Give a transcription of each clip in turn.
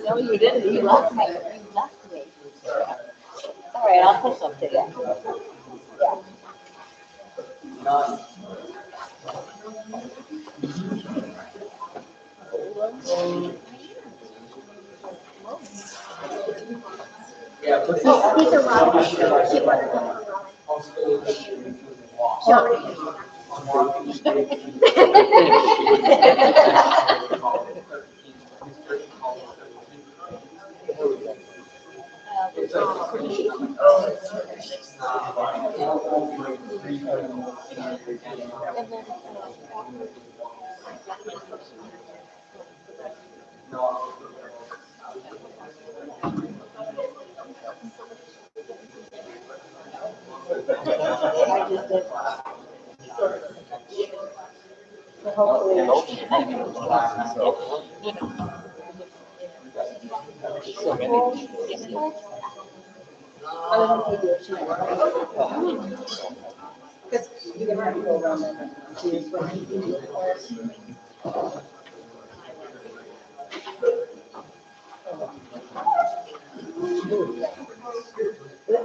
No, you didn't. You left me. You left me. All right, I'll push up to you. Yeah. He's around. She wanted to come I just did. So because you're gonna have to go around that.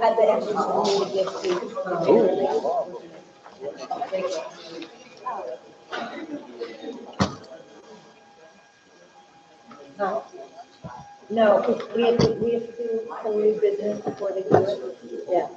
At the entrance, we need to give to. No, because we have to do some new business before they do it. Yeah.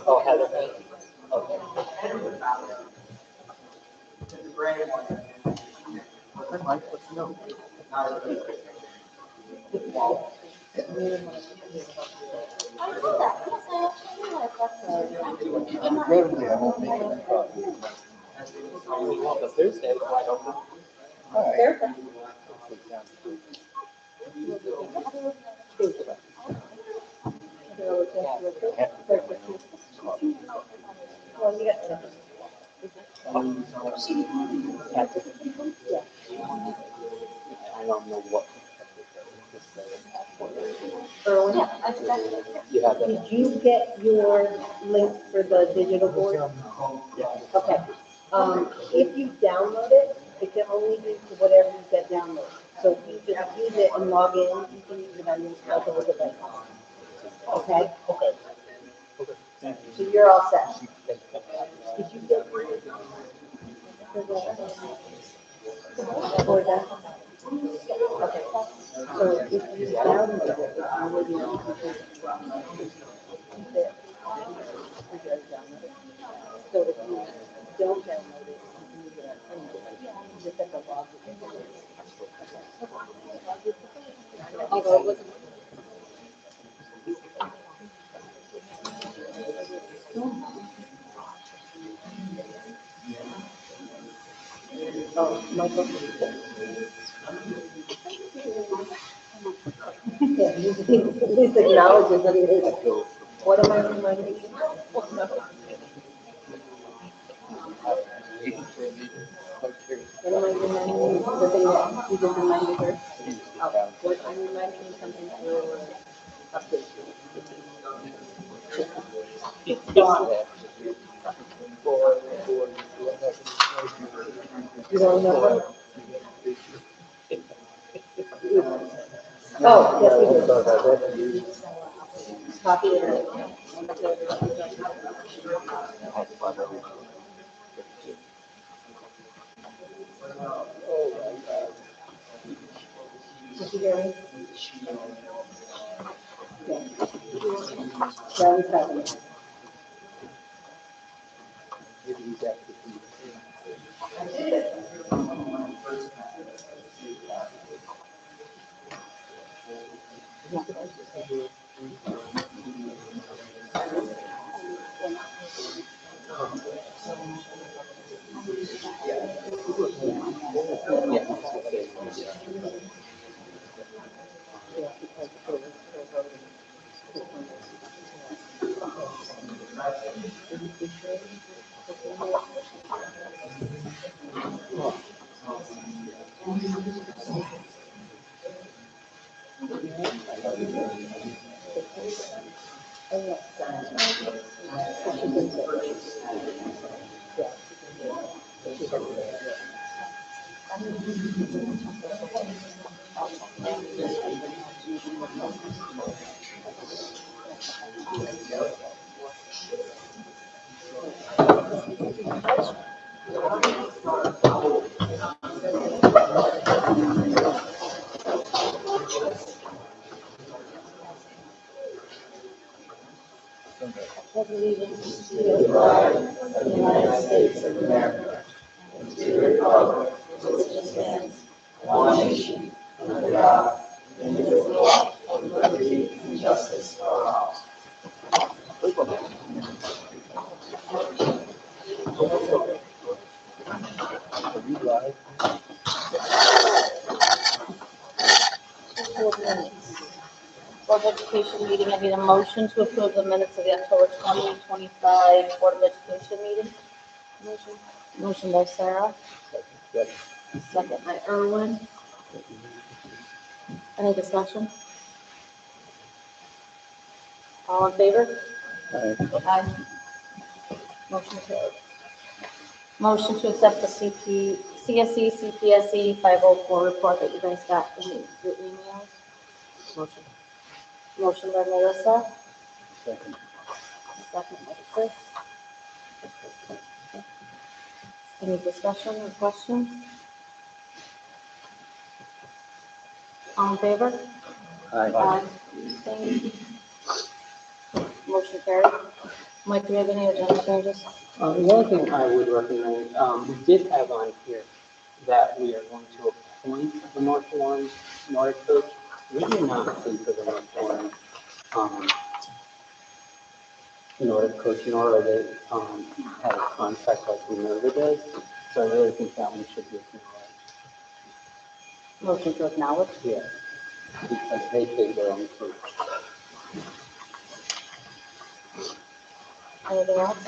Oh, Heather. Okay. The Thursday is wide open. All right. Well, you got to. I don't know what. Erwin, Yeah, I think that's it. You have that? did you get your link for the digital board? Okay. If you download it, it can only be for whatever you get downloaded. So if you just use it and log in, you can use it on your multiple devices. Okay? Okay. Okay. Thank you. So you're all set. Thank you. Did you get for that? Okay. So if you download it, it's already on your computer. There. You gotta download it. So if you don't download it, you can use it on any device. You just have to log it in. Although it wasn't. Oh, Michael? Yeah, at least acknowledges that it is. What am I reminding you? Okay. What am I reminding you? The thing that you just reminded her? Oh, what, I'm reminding you something for update. You don't know? Oh, yes, we do. Copy it. Did you hear me? Yeah. Yeah, we covered it. Yeah, because it was for voting. Allegiance to the flag of the United States of America, and to the republic for which it stands, one nation, under God, indivisible, with liberty and justice for all. Board of Education meeting, I need a motion to approve the minutes of the October 2025 Board of Education meeting. Motion by Sarah, second by Erwin. Any discussion? All in favor? Aye. Motion carried. Motion to accept the CSE, CPSE 504 report that you guys got in your emails. Motion. Motion by Melissa, Second. second by Chris. Any discussion or questions? All in favor? Aye. Abstained? Motion carried. Mike, do you have any agenda changes? The only thing I would recommend, we did have on here that we are going to appoint the North Warren Nordic coach. We do not pay for the North Warren, Nordic coach, nor are they, have a contract like Minerva does. So I really think that one should be acknowledged. Motion to acknowledge. Yeah. Because they pay their own coach. Anything else?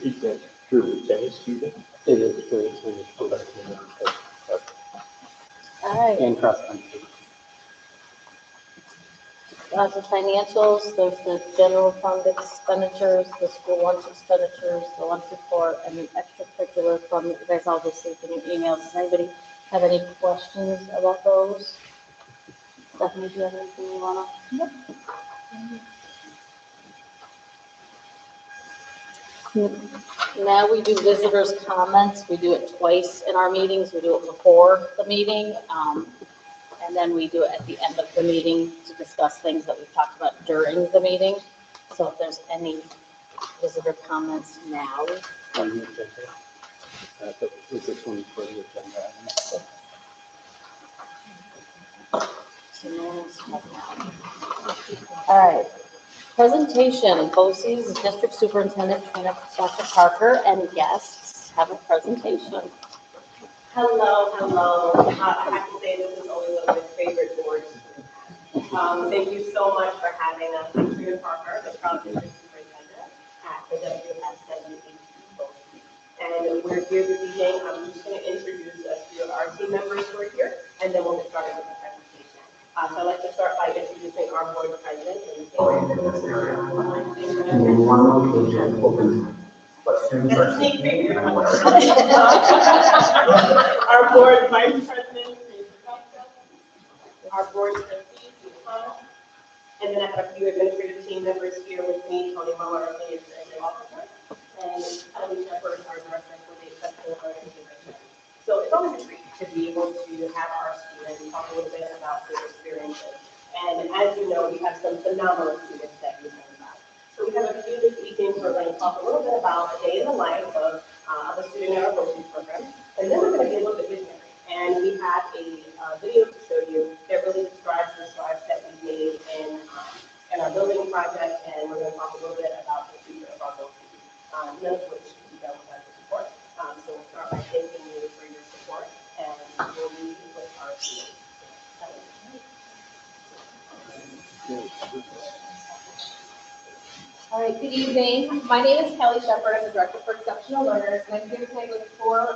Is that true, tennis student? It is true, it's when it's. All right. and cross country. The financials, there's the general fund expenditures, the school lunch expenditures, the lunch report, and the extracurricular fund that you guys all received in your emails. Does anybody have any questions about those? Stephanie, do you have anything you wanna? Now we do visitors' comments. We do it twice in our meetings. We do it before the meeting, and then we do it at the end of the meeting to discuss things that we've talked about during the meeting. So if there's any visitor comments now. On the agenda. Is this one for the agenda? All right. Presentation, BOCES, District Superintendent Dr. Parker, and guests have a presentation. Hello. I have to say this is always one of my favorite boards. Thank you so much for having us. I'm Trina Parker, the proud district superintendent at the WF718 BOCES. And we're here this evening. I'm just going to introduce a few of our team members who are here, and then we'll get started with the presentation. So I'd like to start by introducing our board president. Our board vice president, our board trustee, and then I have a few administrative team members here with me, Tony Moore, our senior executive officer, and Kelly Shepherd, our director for the exceptional learning division. So it's always a treat to be able to have our students talk a little bit about their experiences. And as you know, we have some phenomenal students that we learn about. So we have a few this evening. We're going to talk a little bit about a day in the life of a student in our coaching program. And then we're going to be a little bit visionary. And we have a video to show you that really describes the strides that we've made in our building project. And we're going to talk a little bit about the future of our building, none of which we don't have the support. So we'll start by thanking you for your support. And we'll leave with our students. All right, good evening. My name is Kelly Shepherd. I'm the Director for Exceptional Learners, and I'm here tonight with 4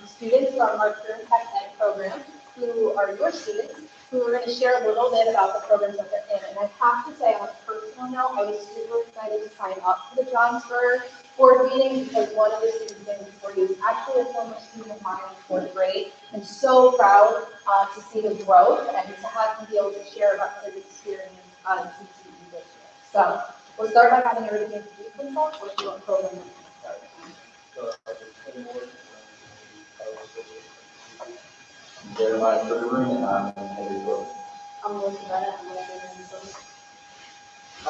students from our Career Tech Ed program, who are your students, who are going to share a little bit about the programs that they're in. And I have to say, on a personal note, I was super excited to sign up for the Johnsburg board meeting because one of the students in before you is actually a former student of mine in 4th grade. I'm so proud to see the growth and to have him be able to share about his experience in CTE this year. So we'll start by having everybody introduce themselves. We'll do a program and start. Jeremiah Frubery, and I'm Henry Brooks. I'm looking at it.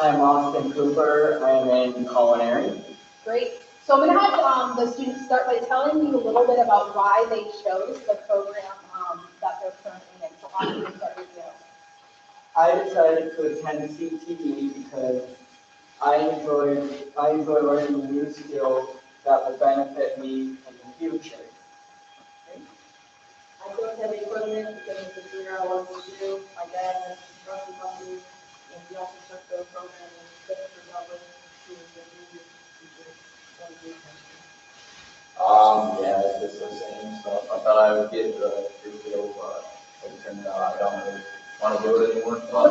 I'm Austin Cooper. I am in culinary. Great. So I'm going to have the students start by telling you a little bit about why they chose the program that they're currently in. So Austin, we'll start with you. I decided to attend CTE because I enjoy learning new skills that will benefit me in the future. I chose heavy equipment because it's a career I wanted to do. My dad has a construction company, and he also took the program and finished for public students and Yeah, it's just the same stuff. I thought I would get the field, but it turned out I don't really want to do it anymore. But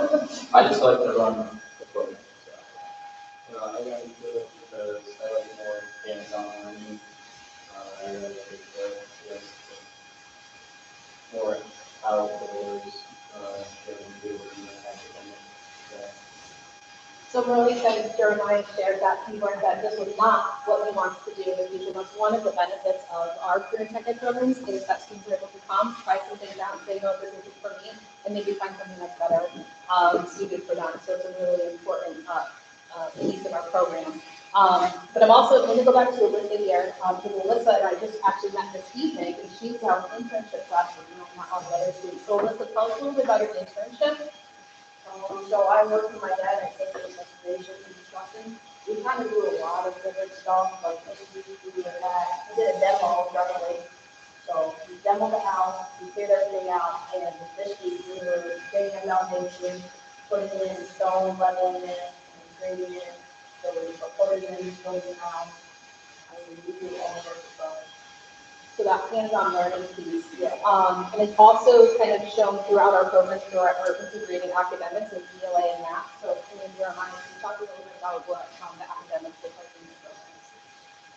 I just like to run the program. So. I got into it because I like more hands-on learning. I like just more outdoors, getting to do it in the academic. So I'm really excited Jeremiah shared that he learned that this was not what he wants to do in the future. That's one of the benefits of our career tech ed programs is that students are able to come, try something out, say, no, this isn't for me, and maybe find something that's better suited for them. So it's a really important piece of our program. But I'm also going to go back to Alyssa here, because Alyssa and I just actually met this evening, and she's our internship class, not all the other students. So Alyssa, tell us a little bit about your internship. So I work with my dad at Social Restoration and Construction. We kind of do a lot of different stuff, like we did a demo generally. So we demoed the house, we cleared everything out, and this week we were getting a foundation, putting in stone, leveling it, and grading it. So we put it in, building the house. I mean, we do all sorts of stuff. So that hands-on learning piece. And it's also kind of shown throughout our programs through our integrating academics and ELA and math. So in your mind, can you talk a little bit about what the academics look like in the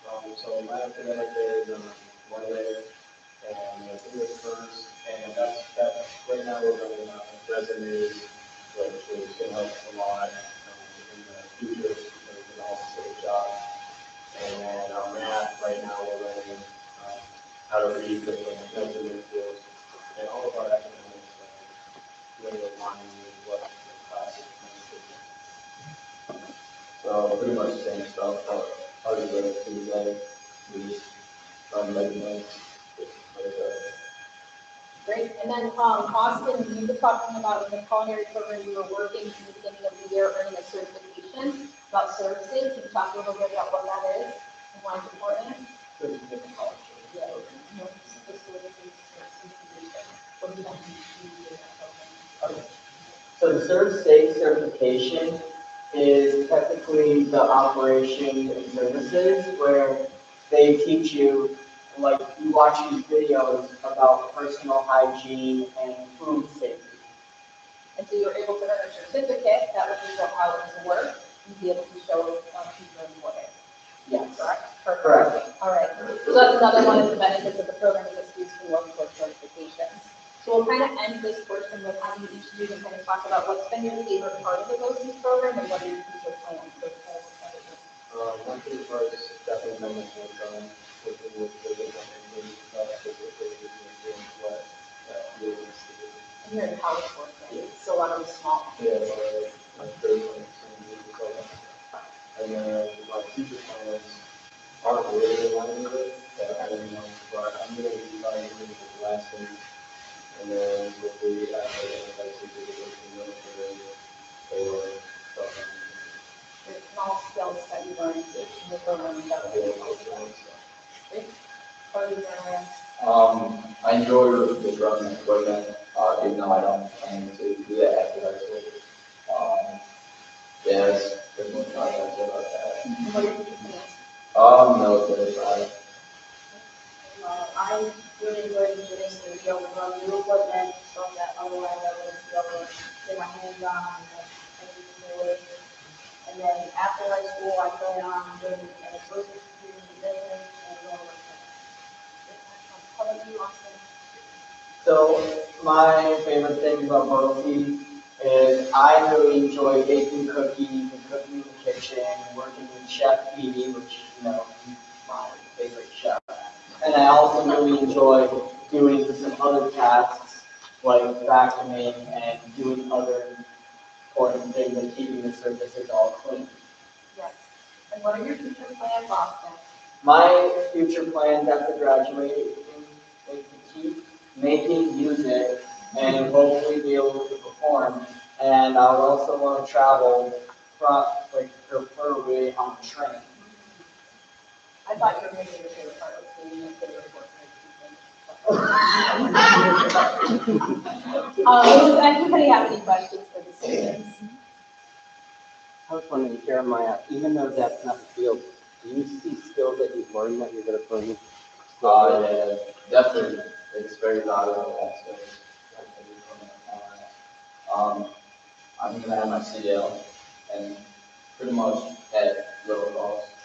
programs? So my academic is Monday, and I think it's first, and that's right now we're running resumes, which is going to help us a lot in the future because we can also get a job. And then our math, right now we're running how to read different measurement skills, and all of our academics really align with what the class is trying to do. So pretty much the same stuff, but other than the Tuesday, we just run measurements. Great. And then, Austin, you were talking about in the culinary program, you were working in the beginning of the year earning a certification about services. Can you talk a little bit about what that is and why it's important? There's a different culture. Yeah. The services, what do you think you do in that program? Okay. So the serve safe certification is technically the operation and services where they teach you, like you watch these videos about personal hygiene and food safety. And so you're able to earn a certificate that will show how it's work and be able to show people in what it. Yes. Correct? Perfect. Correct. All right. So that's another one of the benefits of the program is that students can work towards certifications. So we'll kind of end this portion with having each student kind of talk about what's been your favorite part of the BOE program and what are your future plans for the One thing first, definitely management working with the different specifically doing what you want to do. And you're in college work, right? So a lot of small. Yeah, like 30 and then my future plans aren't really in line with it, I don't know, but I'm going to be trying to move to Alaska, and then hopefully after that, I'd like to do the military or something. Your small skills that you learned in the program that will be I enjoy the running equipment, even though I don't plan to do that after high school. Yeah, that's pretty much all I can say about that. what are your future plans? Military side. I really enjoyed getting to be able to run new equipment, stuff that otherwise I wouldn't be able to get my hands on and do it. And then after high school, I plan on doing an associate's degree in business and going to How about you, Austin? So my favorite thing about BOE is I really enjoy baking cookies and cooking in the kitchen, working with Chef B, which is my favorite chef. And I also really enjoy doing some other tasks like vacuuming and doing other important things like keeping the surfaces all clean. Yes. And what are your future plans, Austin? My future plans after graduating is to keep making music and hopefully be able to perform. And I would also want to travel, preferably on a train. I thought you were going to say your favorite part was being your favorite work. Does anybody have any questions for the students? I was wondering, Jeremiah, even though that's not the field, do you see skills that you've learned that you're going to bring? Yeah, definitely. It's very valuable also. I'm gonna have my CDL and pretty much at little cost.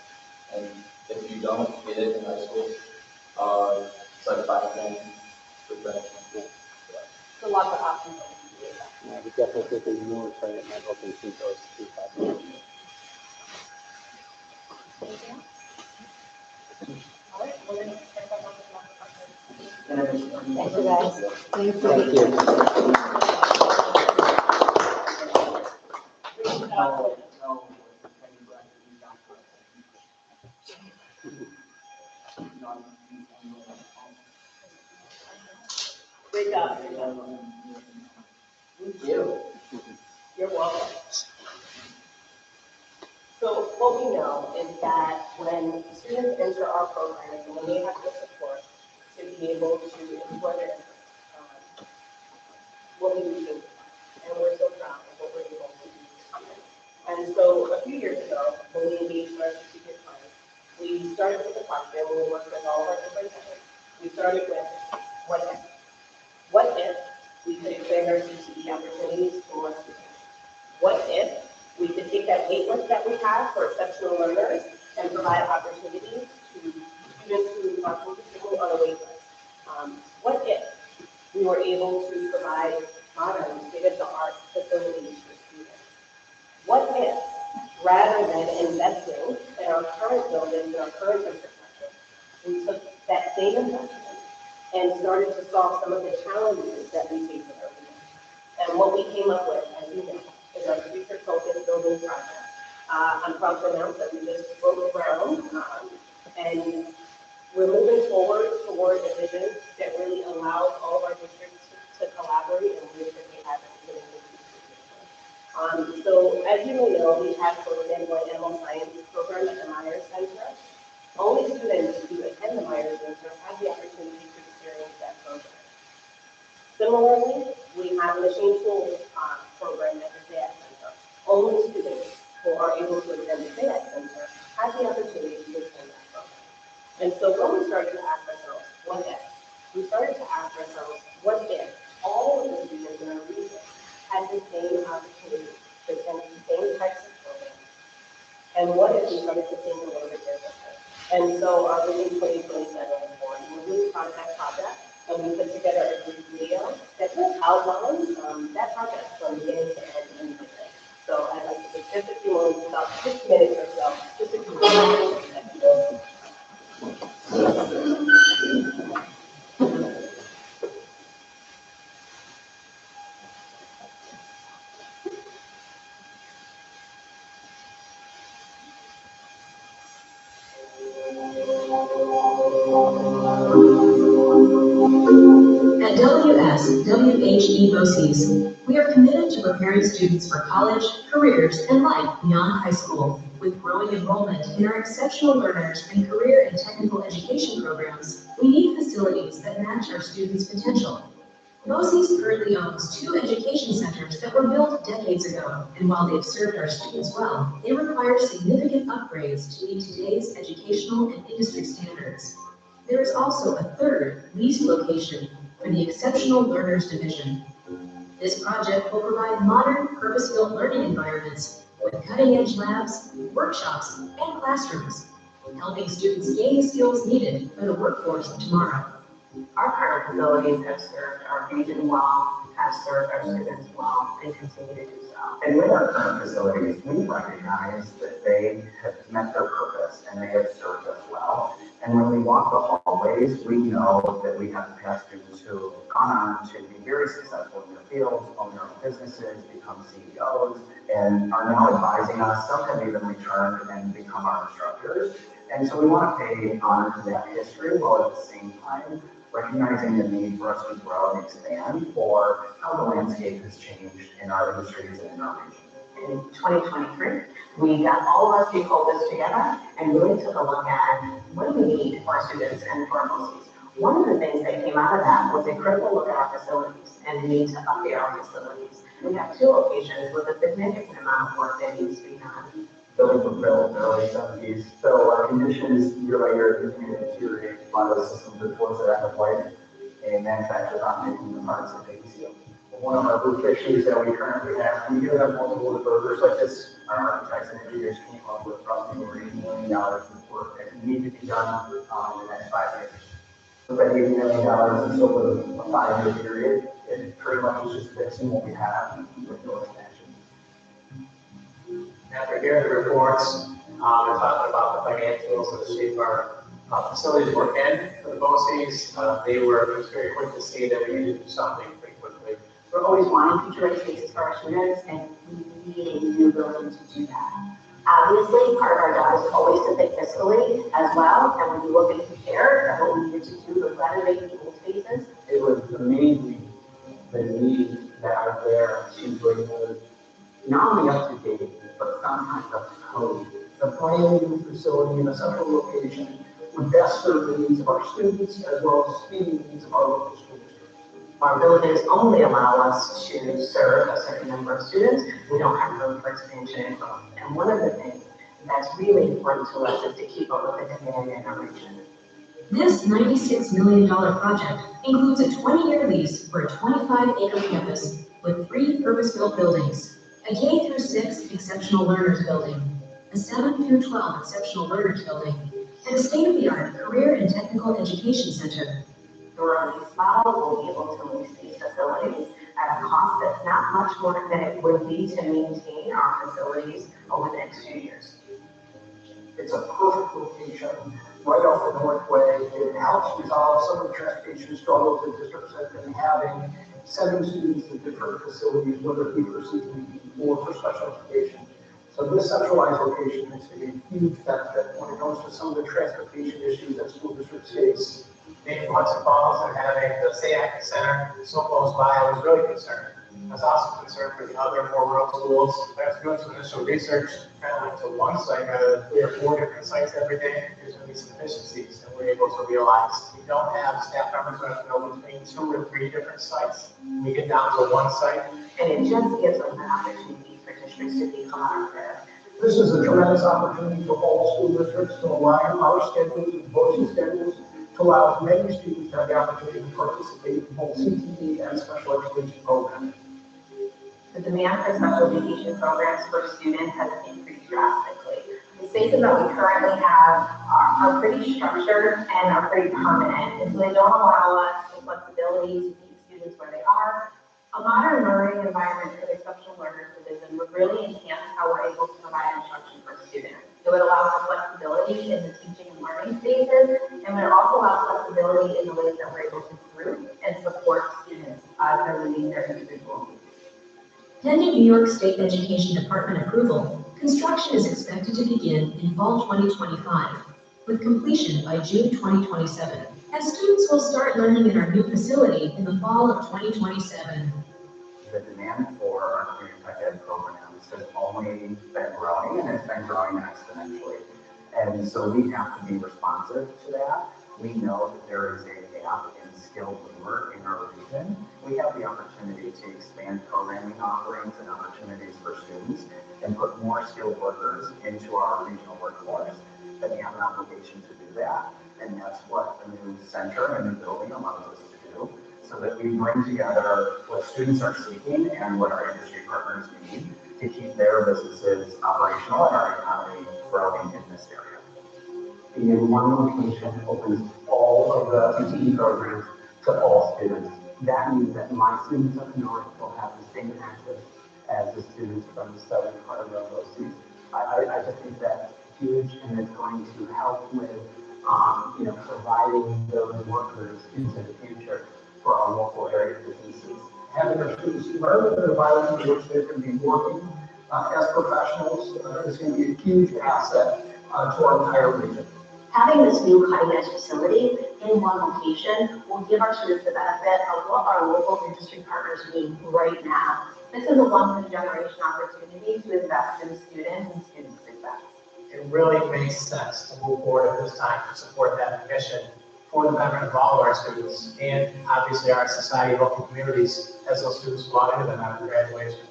And if you don't get it in high school, it's like 5 grand professional. So lots of options. Yeah, we definitely think the military might open some doors to that. Anything else? All right, we're going to start that one with questions. Thank you, guys. Thank you. Great job. Thank you. You're welcome. So what we know is that when students enter our programs, when they have the support to be able to enjoy their what we do, and we're so proud of what we're able to do. And so a few years ago, when we engaged our strategic plan, we started with the question, when we worked with all of our different tenants. We could expand our CTE opportunities to more students? What if we could take that wait list that we have for exceptional learners and provide opportunities to students who are consistently on a wait list? What if we were able to provide modern, state-of-the-art facilities for students? What if, rather than investing in our current buildings and our current infrastructure, we took that same investment and started to solve some of the challenges that we face in our community? And what we came up with, as you know, is our future-focused building project. I'm proud to announce that we just broke ground, and we're moving forward toward a vision that really allows all of our districts to collaborate and really make it happen. So as you may know, we have, for example, an animal science program at the Myers Center. Only students who attend the Myers Center have the opportunity to experience that program. Similarly, we have a machine tools program at the SAIC Center. Only students who are able to attend the SAIC Center have the opportunity to attend that program. And so when we started to ask ourselves, what if? We started to ask ourselves, what if all of the students in our region had the same opportunity to attend the same types of programs? And what if we started to think a little bit differently? And so our Vision 2027 was born. We're really proud of that project, and we put together a brief video that kind of outlines that project from beginning to end and everything. So I'd like to take just a few moments, about 6 minutes or so, just to do that. At WSWHE BOCES, we are committed to preparing students for college, careers, and life beyond high school. With growing enrollment in our exceptional learners and career and technical education programs, we need facilities that match our students' potential. BOCES currently owns 2 education centers that were built decades ago, and while they've served our students well, they require significant upgrades to meet today's educational and industry standards. There is also a 3rd leased location for the Exceptional Learners Division. This project will provide modern, purpose-built learning environments with cutting-edge labs, workshops, and classrooms, helping students gain the skills needed for the workforce of tomorrow. Our current facilities have served our region well, have served our students well, and continue to do so. And with our current facilities, we recognize that they have met their purpose and they have served us well. And when we walk the hallways, we know that we have past students who have gone on to be very successful in their fields, own their own businesses, become CEOs, and are now advising us. Some have even returned and become our instructors. And so we want to pay honor to that history while at the same time recognizing the need for us to grow and expand for how the landscape has changed in our industries and in our region. In 2023, we got all of our stakeholders together and really took a look at what do we need for our students and for our BOCES. One of the things that came out of that was a critical look at our facilities and the need to update our facilities. We have 2 locations with a significant amount of work that needs to be done. Buildings were built in the early 70s, so our conditions year by year continue to deteriorate. A lot of the systems are towards their end of life, and manufacturers aren't making the parts that they seal. One of our roof issues that we currently have, we do have multiple diverters like this. Our architects and engineers came up with roughly over $80 million of work that need to be done in the next 5 years. So that $80 million is over a 5-year period. It pretty much is just fixing what we have with no expansion. After hearing the reports, and talking about the financials of the shape of our facilities we're in for the BOCES, it was very quick to see that we needed to do something pretty quickly. We're always wanting future spaces for our students, and we need a new building to do that. Obviously, part of our job is always to think fiscally as well, and when you look and compare at what we needed to do to renovate people's spaces. It was amazing the needs that are there to bring those not only up to date, but sometimes up to code. The brand new facility in a central location would best serve the needs of our students as well as meeting the needs of our local school districts. Our buildings only allow us to serve a certain number of students. We don't have room for expansion and growth. And one of the things that's really important to us is to keep up with the demand in our region. This $96 million project includes a 20-year lease for a 25-acre campus with 3 purpose-built buildings, a K through 6 exceptional learners building, a 7 through 12 exceptional learners building, and a state-of-the-art career and technical education center. Through our lease model, we'll be able to lease these facilities at a cost that's not much more than it would be to maintain our facilities over the next few years. It's a perfect location, right off the Northway. It helps resolve some of the transportation struggles that districts have been having, sending students to different facilities, whether it be for CTE or for special education. So this centralized location is a huge benefit when it comes to some of the transportation issues that school districts face. Being Hudson Falls and having the SAAC Center so close by, I was really concerned. I was also concerned for the other more rural schools. I was doing some initial research, kind of went to one site rather than 3 or 4 different sites every day. There's going to be some efficiencies, and we're able to realize we don't have staff members who have to go between 2 or 3 different sites. We get down to one site. And it just gives us an opportunity for districts to become our fair. This is a tremendous opportunity for all school districts to align our schedules and BOE schedules to allow as many students to have the opportunity to participate in both CTE and special education programs. The demand for special education programs for students has increased drastically. The spaces that we currently have are pretty structured and are pretty permanent, and so they don't allow us the flexibility to meet students where they are. A modern learning environment for the exceptional learners division would really enhance how we're able to provide instruction for students. It would allow for flexibility in the teaching and learning spaces, and would also allow flexibility in the ways that we're able to group and support students as they're meeting their individual needs. Pending New York State Education Department approval, construction is expected to begin in fall 2025, with completion by June 2027. And students will start learning in our new facility in the fall of 2027. The demand for our career tech ed programs has only been growing, and it's been growing exponentially. And so we have to be responsive to that. We know that there is a gap in skilled labor in our region. We have the opportunity to expand programming offerings and opportunities for students and put more skilled workers into our regional workforce. But we have an obligation to do that. And that's what the new center and new building allows us to do, so that we bring together what students are seeking and what our industry partners need to keep their businesses operational and our economy growing in this area. Being in one location opens all of the CTE programs to all students. That means that my students up north will have the same access as the students from the southern part of the BOE. I just think that's huge, and it's going to help with providing those workers into the future for our local area businesses. Having our students learn in an environment in which they can be working as professionals is going to be a huge asset to our entire region. Having this new cutting-edge facility in one location will give our students the benefit of what our local industry partners need right now. This is a once-in-a-generation opportunity to invest in students and student success. It really makes sense to move forward at this time to support that mission for the betterment of all of our students and obviously our society, local communities, as those students go out into them after graduation.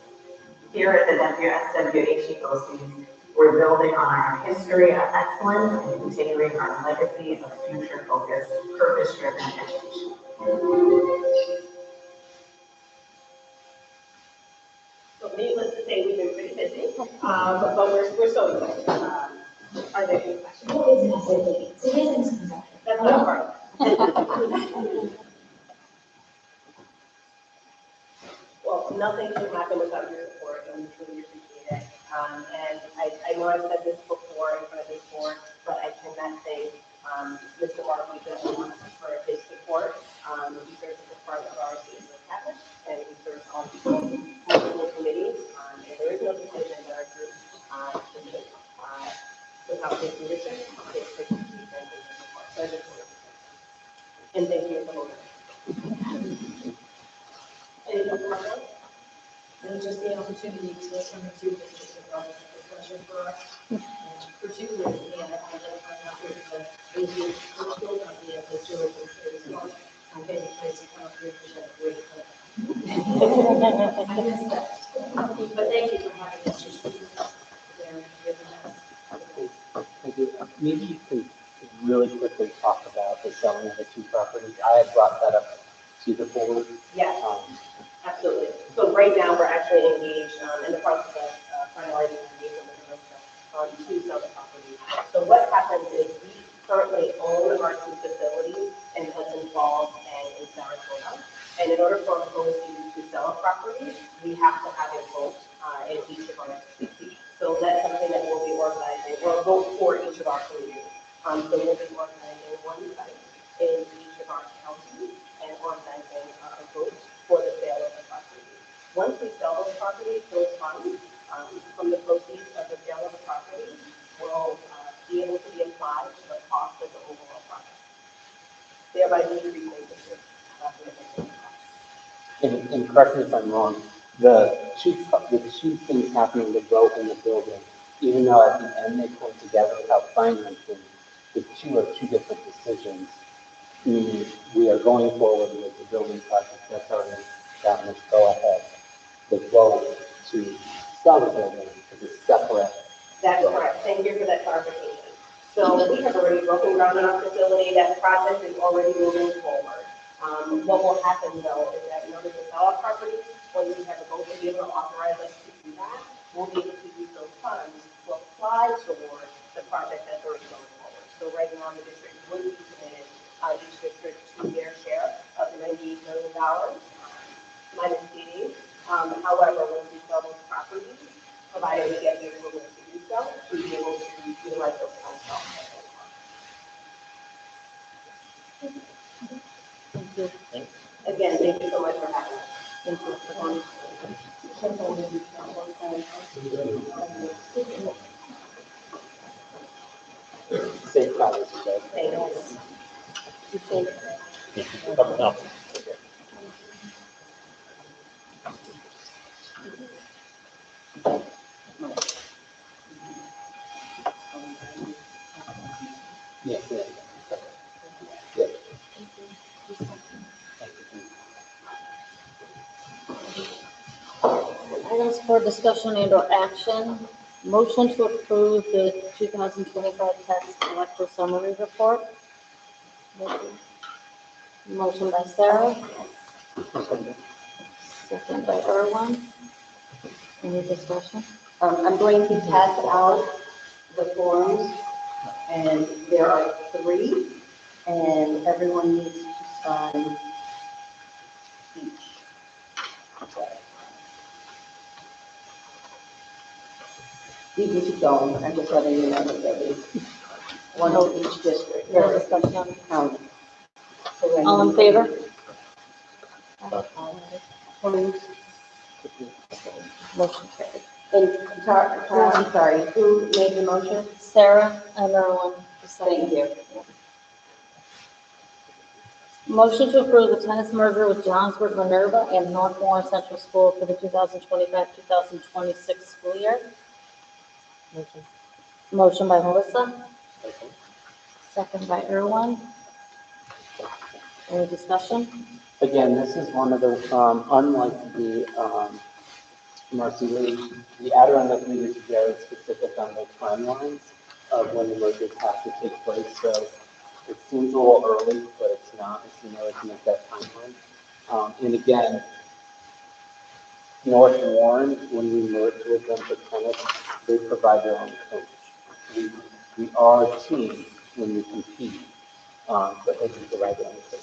Here at the SWH BOE, we're building on our history of excellence and continuing our legacy of future-focused, purpose-driven education. So needless to say, we've been pretty busy, but we're so excited. Are there any questions? What is an SAT? So here's a misconception. That's not part. Well, nothing should happen without your support, and we truly appreciate it. And I know I've said this before in front of this board, but I cannot thank Mr. Markey enough for his support. He serves as a part of our student cabinet, and he serves on multiple committees. And there is no decision that our group can make without his leadership, his expertise, and his support. So I just want to thank him. And thank you for holding. Any other comments? And just the opportunity to listen to this is a pleasure for us. And particularly, I find out that the virtual company of the Georgia is one. I'm getting kids to come up here for that great I missed that. But thank you for having us. Thank you. Maybe you can really quick specifically talk about the selling of the two properties. I had brought that up to the board. Yes, Um, absolutely. So right now, we're actually engaged in the process of finalizing our engagement with the realtor to sell the property. So what happens is we currently own our two facilities in Hudson Falls and in Sarasota. And in order for a proceed to sell a property, we have to have a vote in each of our cities. So that's something that we'll be organizing, or a vote for each of our communities. So we'll be organizing one site in each of our counties and organizing a vote for the sale of the property. Once we sell those properties, those funds from the proceeds of the sale of the property will be able to be applied to the cost of the overall project, thereby decreasing the and correct me if I'm wrong, the two things happening, the vote and the building, even though at the end they come together without financing, the two are two different decisions. We are going forward with the building project that's already gotten its go-ahead. The vote to sell the building is a separate. That's correct. Thank you for that clarification. So we have already broken ground on our facility. That project is already moving forward. What will happen though is that in order to sell our property, when we have a vote to be able to authorize us to do that, we'll be able to use those funds to apply towards the project that's already going forward. So right now, the district would be committed, each district to their share of the $98 million minus CD. However, once we sell those properties, provided we get the approval to do so, we'll be able to utilize those funds. Thank you. Again, thank you so much for having us. Thank you for coming. Safe travels, guys. Thank you. You say, Yes, yes. Yes. items for discussion and or action. Motion to approve the 2025 tax collector summary report. Motion by Sarah, second by Erwin. Any discussion? I'm going to pass out the forms, and there are 3, and everyone needs to sign each. You can keep going, I'm just letting you know that there is one of each district. No discussion? County. All in favor? Opposed? Motion carried. And Tara, I'm sorry, who made the motion? Sarah and Erwin. Thank you. Motion to approve the tennis merger with Johnsburg Minerva and North Warren Central School for the 2025-2026 school year. Motion by Melissa, second by Erwin. Any discussion? Again, this is one of the, unlike the, Marcy Lee, the Adirondack leaders is very specific on the timelines of when the mergers have to take place. So it seems a little early, but it's not. It's in order to make that timeline. And again, North Warren, when we merged with them for tennis, they provide their own coach. We are a team when we compete, but they can provide their own coach.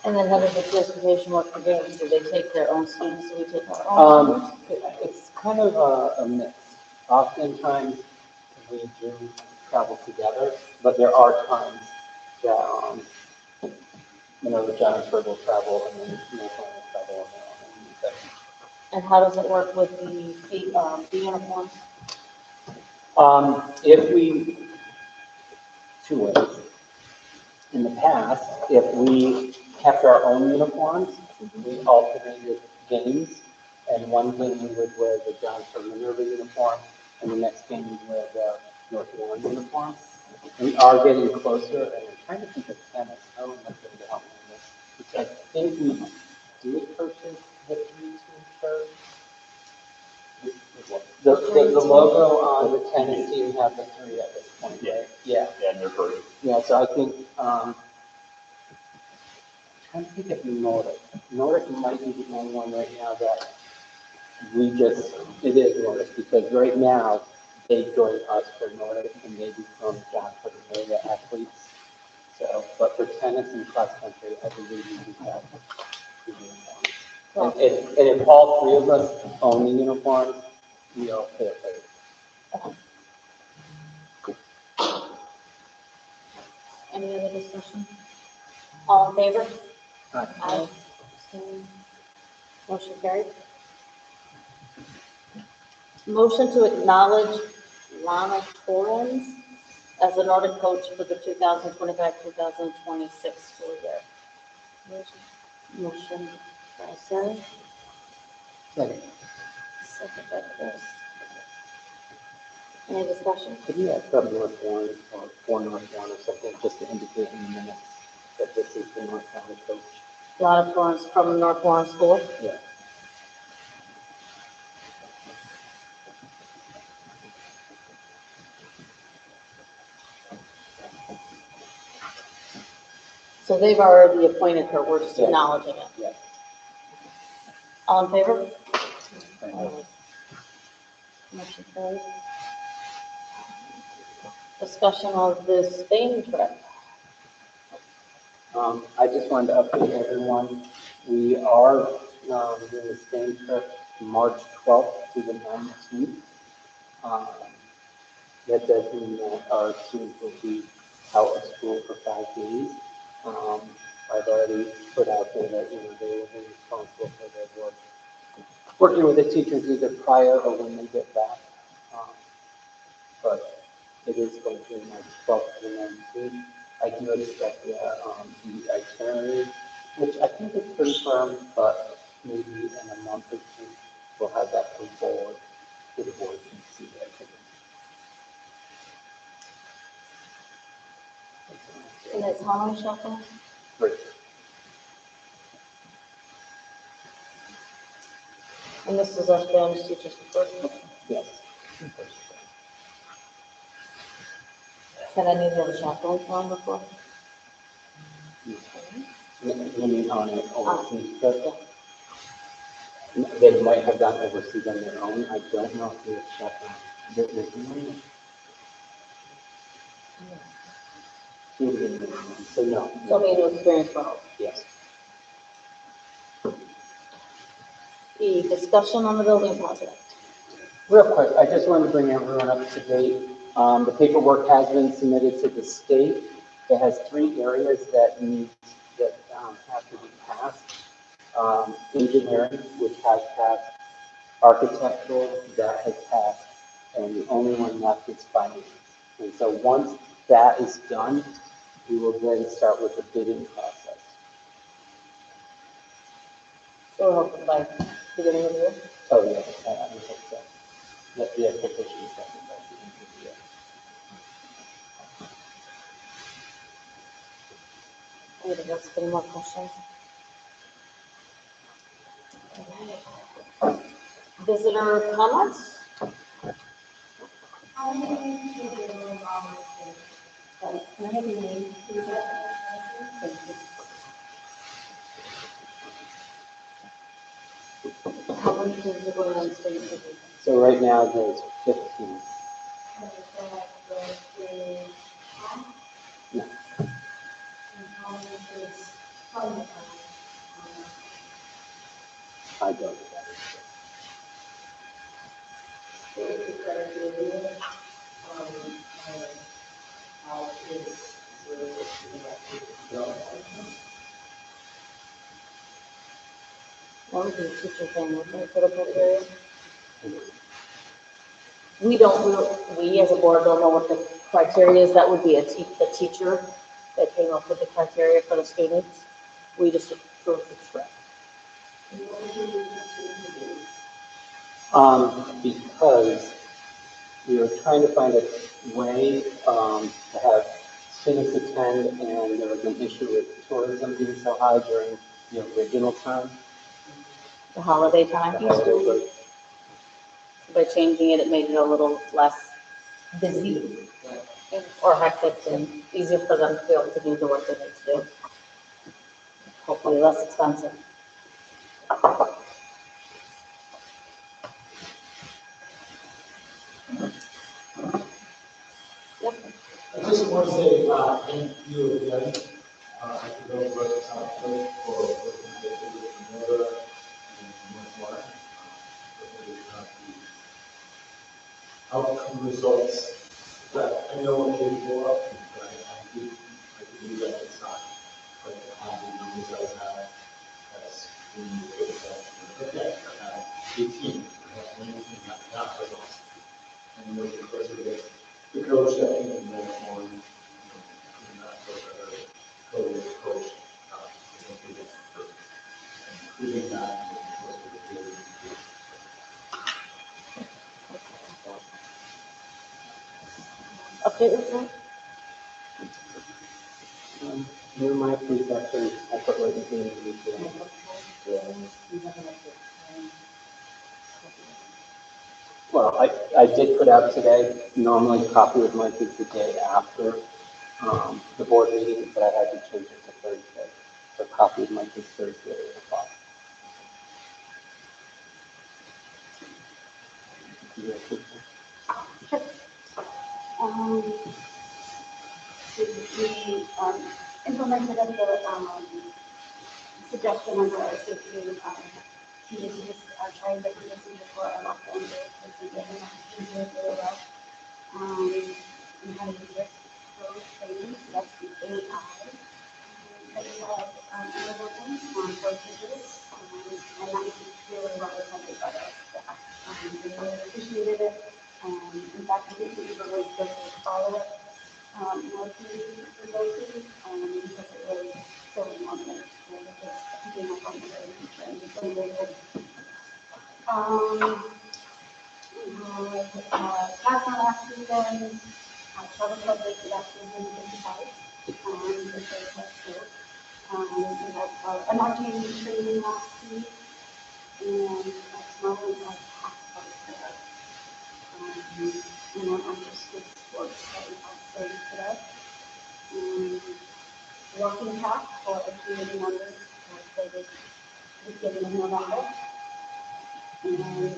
And then how does the transportation work for games? Do they take their own students? Do we take our own? It's kind of a mix. Oftentimes, we do travel together, but there are times that, the Johnsburg will travel and then North Warren will travel on their own. And how does it work with the uniforms? If we, 2 ways. In the past, if we kept our own uniforms, we alternated games, and one game we would wear the Johnsburg Minerva uniform, and the next game we'd wear the North Warren uniform. We are getting closer, and I'm trying to think of tennis. I don't know if they help me with this. Because I think we did purchase the 3-team shirt. The logo on the tennis team has the three at this point, right? Yeah. Yeah, and they're great. Yeah, so I think, I'm trying to think of Nordic. Nordic might be the only one right now that it is Nordic, because right now, they join us for Nordic and they become John for the area athletes. So, but for tennis and cross country, I believe we do have the uniforms. And if all three of us own the uniforms, we all pay a fee. Any other discussion? All in favor? Aye. Aye. Motion carried. Motion to acknowledge Lana Torrens as the Nordic coach for the 2025-2026 school year. Motion by Sarah, Second. second by Chris. Any discussion? Could you add from North Warren or for North Warren or something, just to indicate in the minutes that this is the North Warren coach? Lana Torrens from North Warren School. Yeah. So they've already appointed her, we're just Yeah. acknowledging it. Yeah. All in favor? Aye. Motion carried. Discussion of the Spain trip. I just wanted to update everyone. We are doing the Spain trip March 12th to the 19th. That does mean that our students will be out of school for 5 days. I've already put out there that, they will be responsible for their work, working with the teachers either prior or when they get back. But it is going to be March 12th to the 19th. I do expect the itinerary, which I think is pretty firm, but maybe in a month or two, we'll have that come forward to the board and see the itinerary. And it's how many shuffle? Great. And this is our Spanish teachers first. Yes. Had any of them chaperones on before? You mean on an overseas trip? They might have gone overseas on their own. I don't know if they're chaperone. There's no. So no. So maybe experience for all. Yes. The discussion on the building project. Real quick, I just wanted to bring everyone up to date. The paperwork has been submitted to the state. It has 3 areas that have to be passed. Engineering, which has passed. Architectural, that has passed. And the only one left is finance. And so once that is done, we will then start with the bidding process. So hopefully by beginning of the year. Oh, yeah, I would hope so. The expectation is that by the end of the year. Anybody else, any more questions? Visitor comments? Can I have your name, please? Thank you. How many kids are going on stage? So right now there's 15. No. I don't know that. What would the teacher thing look like for the criteria? We don't, we as a board don't know what the criteria is. That would be the teacher that came up with the criteria for the students. We just approve the trip. Because we were trying to find a way to have students attend, and there was an issue with tourism being so high during the original time. The holiday time. The holiday break. by changing it, it made it a little less busy or hectic and easier for them to be able to do the work they need to do. Hopefully less expensive. I just want to say, thank you again. I could go for the topic for working with Nora and much more. The outcome results that I know we're capable of, but I do believe that it's not quite the positive numbers that we have. That's when you look at that. Okay, I have 18, I have 19, not results. And with the course of the coach that can be more, not coach, including that. Update report? Near my preceptor, I put what you need to do. Well, I did put out today, normally copy of Mike is the day after the board meeting, but I had to change it to Thursday. So copy of Mike is Thursday at 8 o'clock. We implemented the suggestion under our safety committee, just trying to do this before I left them to get them really well. And how to use it for training, so that's the AI. That we have on both pages, and that is really well attended by our staff. They really appreciated it. In fact, I think we even was going to follow it more community remotely, because it was so important. And it was keeping up on the relationship and it's been really good. Past on last season, travel club rated actually 155. It's very helpful. We had an RTA training last week, and that's not only like half of it. And then after school sports that we have started today. Walking path for our community members started beginning of November. And this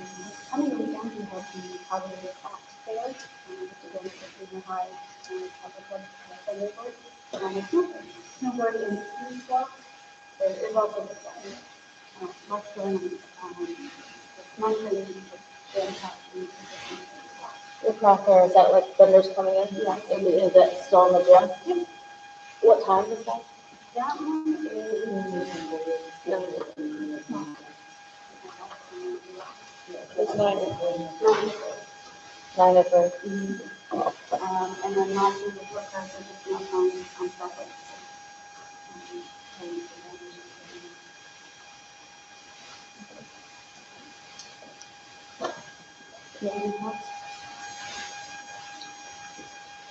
coming weekend, we have the positive act fair, which again is a junior high and public club neighborhood. And it's snowboard and ski swap. There is also the fun. What's going on? This month and jam packed and The craft fair, is that like vendors coming in? Yeah. Is that still on the gym? Yeah. What time is that? That one It's 9 to 3. and then lastly, the short term is just not on Friday.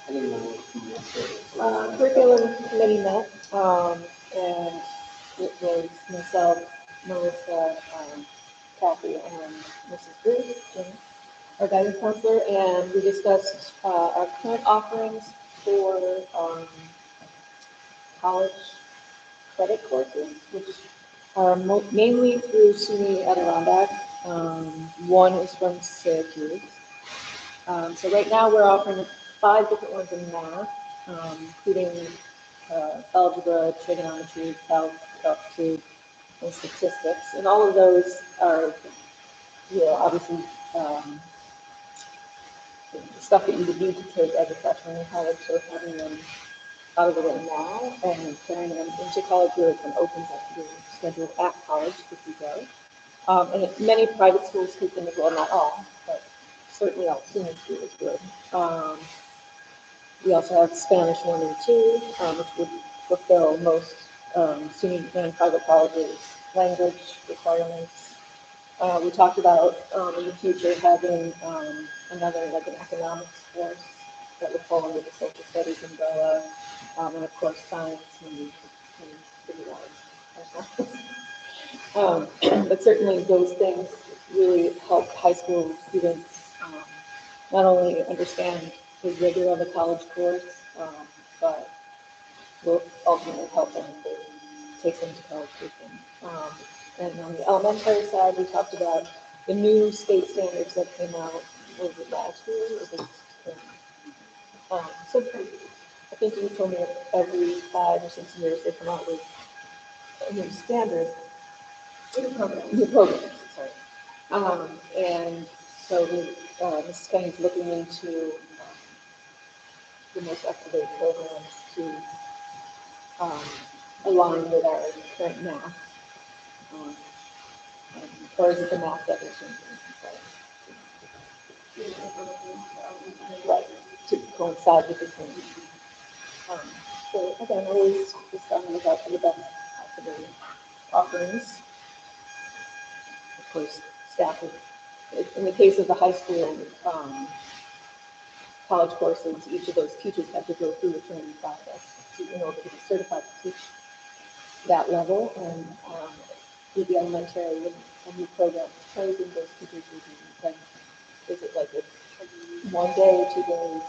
I didn't know. Curriculum committee met, and it was myself, Melissa, Kathy, and Mrs. Bruce, and our guidance counselor, and we discussed our current offerings for college credit courses, which are mainly through SUNY Adirondack. One is from Syracuse. So right now we're offering 5 different ones in math, including algebra, trigonometry, calc, aptitude, and statistics. And all of those are, obviously stuff that you would need to take as a freshman in college. So having them out of the way now and carrying them into college where it opens up your schedule at college if you go. And many private schools take them as well, not all, but certainly all senior schools would. We also have Spanish 1 and 2, which would fulfill most senior and private colleges' language requirements. We talked about in the future having another, like an economics course that would fall under the social studies umbrella, and of course science and pretty large. But certainly those things really help high school students not only understand the rigor of a college course, but will ultimately help them if it takes them to college quickly. And on the elementary side, we talked about the new state standards that came out, was it last year? Was it, so I think you told me that every 5 or 6 years they come out with a new standard. New program, sorry. And so Mrs. Kenny's looking into the most up-to-date programs to align with our current math. Or is it the math that we're changing? Right, to coincide with the change. So again, always just on the lookout for the best possible offerings. Of course, staff would, in the case of the high school, college courses, each of those teachers have to go through a training process in order to be certified to teach that level. And with the elementary, with a new program proposing, those teachers will be, then, is it like a 1 day, 2 days,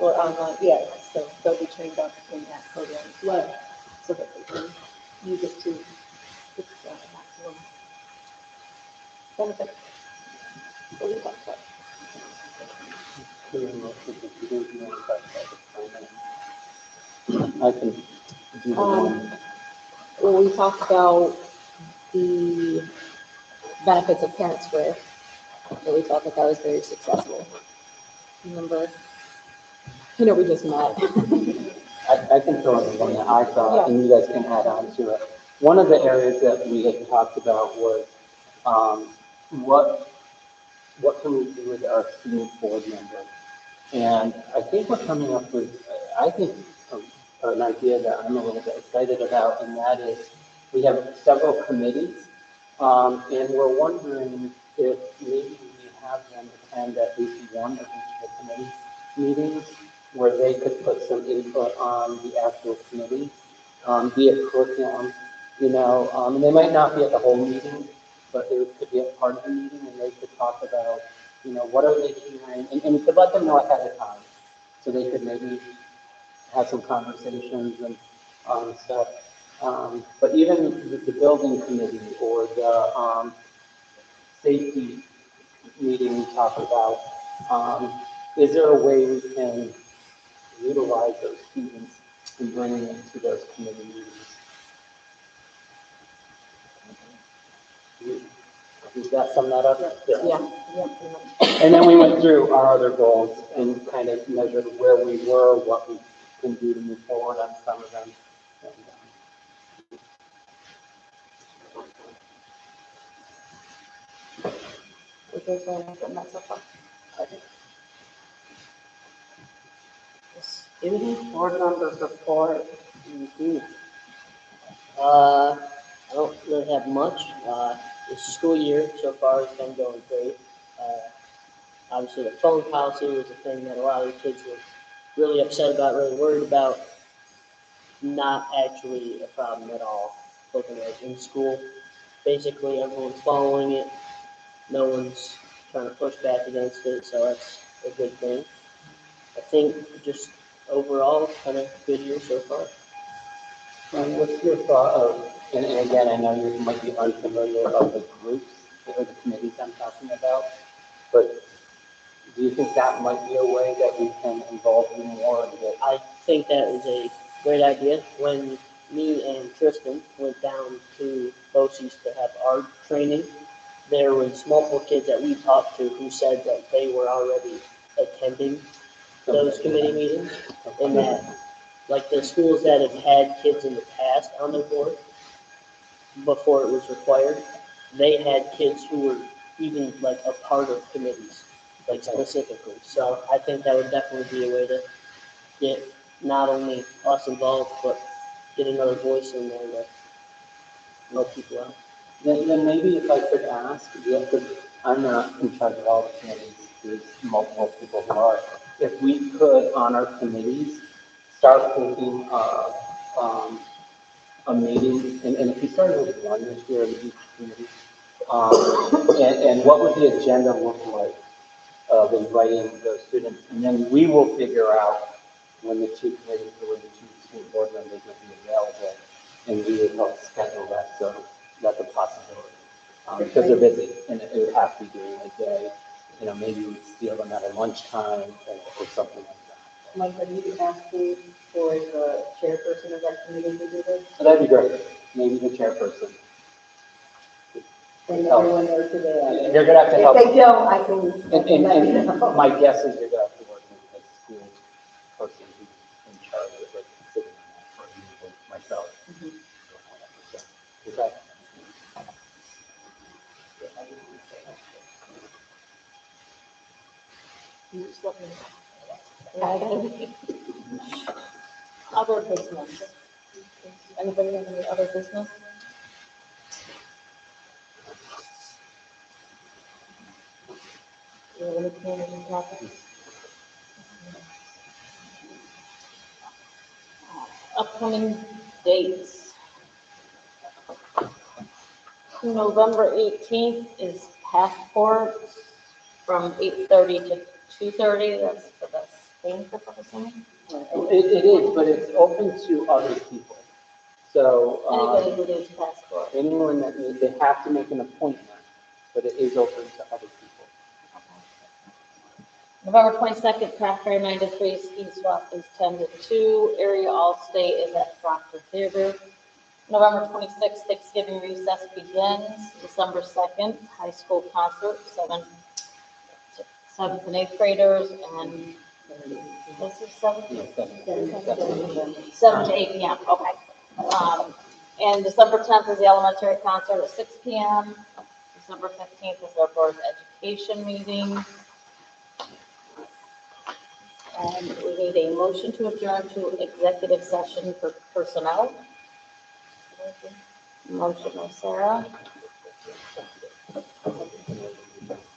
or online? Yeah, so they'll be trained up in that program as well, so that they can use it to its maximum benefit. What do you talk about? I can do the one. Well, we talked about the benefits of Parent Square, and we thought that that was very successful. Remember? I know we just met. I can throw in one that I thought, and you guys can add on to it. One of the areas that we had talked about was what can we do with our student board members? And I think we're coming up with, I think, an idea that I'm a little bit excited about, and that is we have several committees, and we're wondering if maybe we have them attend at least one of each of the committee meetings where they could put some input on the actual committee, be it curriculum, and they might not be at the whole meeting, but they could be a part of the meeting and they could talk about, what are they hearing, and we could let them know ahead of time, so they could maybe have some conversations and stuff. But even the building committee or the safety meeting we talked about, is there a way we can utilize those students and bring them to those committee meetings? Does that sum that up? Yeah. And then we went through our other goals and kind of measured where we were, what we can do to move forward on some of them. Is there anything that's so far? Student board member report. I don't really have much. This school year so far has been going great. Obviously, the phone policy was a thing that a lot of the kids were really upset about, really worried about. Not actually a problem at all. Looking like in school, basically everyone's following it. No one's trying to push back against it, so that's a good thing. I think just overall, kind of good year so far. And what's your thought of, and again, I know you might be unfamiliar of the groups or the committees I'm talking about, but do you think that might be a way that we can involve you more in this? I think that is a great idea. When me and Tristan went down to BOCES to have our training, there was multiple kids that we talked to who said that they were already attending those committee meetings, and that, like the schools that have had kids in the past on their board, before it was required, they had kids who were even like a part of committees, like specifically. So I think that would definitely be a way to get not only us involved, but get another voice in there to help people out. Then maybe if I could ask, because I'm not in charge of all the committees, there's multiple people who are, if we could on our committees start thinking of a meeting, and if we started with one this year in each committee, and what would the agenda look like of inviting those students. And then we will figure out when the two committees or when the two school board members will be available. And we would help schedule that, so that's a possibility. Because they're busy, and it would have to be during the day. You know, maybe we'd steal them at a lunchtime or something like that. Mike, are you asking for the chairperson of that committee to do this? That'd be great, maybe the chairperson. And Help. everyone knows who they are. They're gonna have to help. If they don't, I can. And my guess is you're gonna have to work with the school person who's in charge of it, sitting on that, or you, myself. Okay. You just let me know. Other business. Anybody have any other business? Do you have any community topics? Upcoming dates. November 18th is passports from 8:30 to 2:30. That's for the Spain trip, I'm assuming. It is, but it's open to other people. So, Anybody who needs passport. anyone that needs, they have to make an appointment, but it is open to other people. November 22nd, craft fair 9 to 3, ski swap is 10 to 2, area all-state is at Proctor Theater. November 26th, Thanksgiving recess begins. December 2nd, high school concert, 7th and 8th graders, and this is 7 to 8 p.m. Okay. And December 10th is the elementary concert at 6 p.m. December 15th is our board of education meeting. And we need a motion to adjourn to executive session for personnel. Motion by Sarah.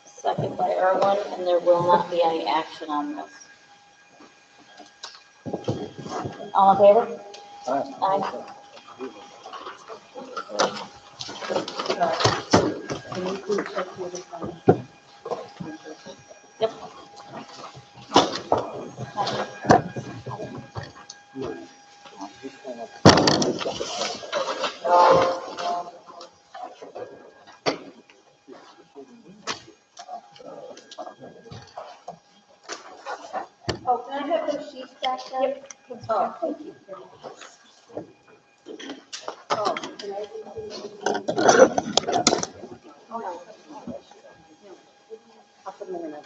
Second by Erwin, and there will not be any action on this. All in favor? Aye. Yep. Oh, can I have those sheets back there? Yep. Oh, thank you. Oh, can I? Oh, no. I'll put them in a minute.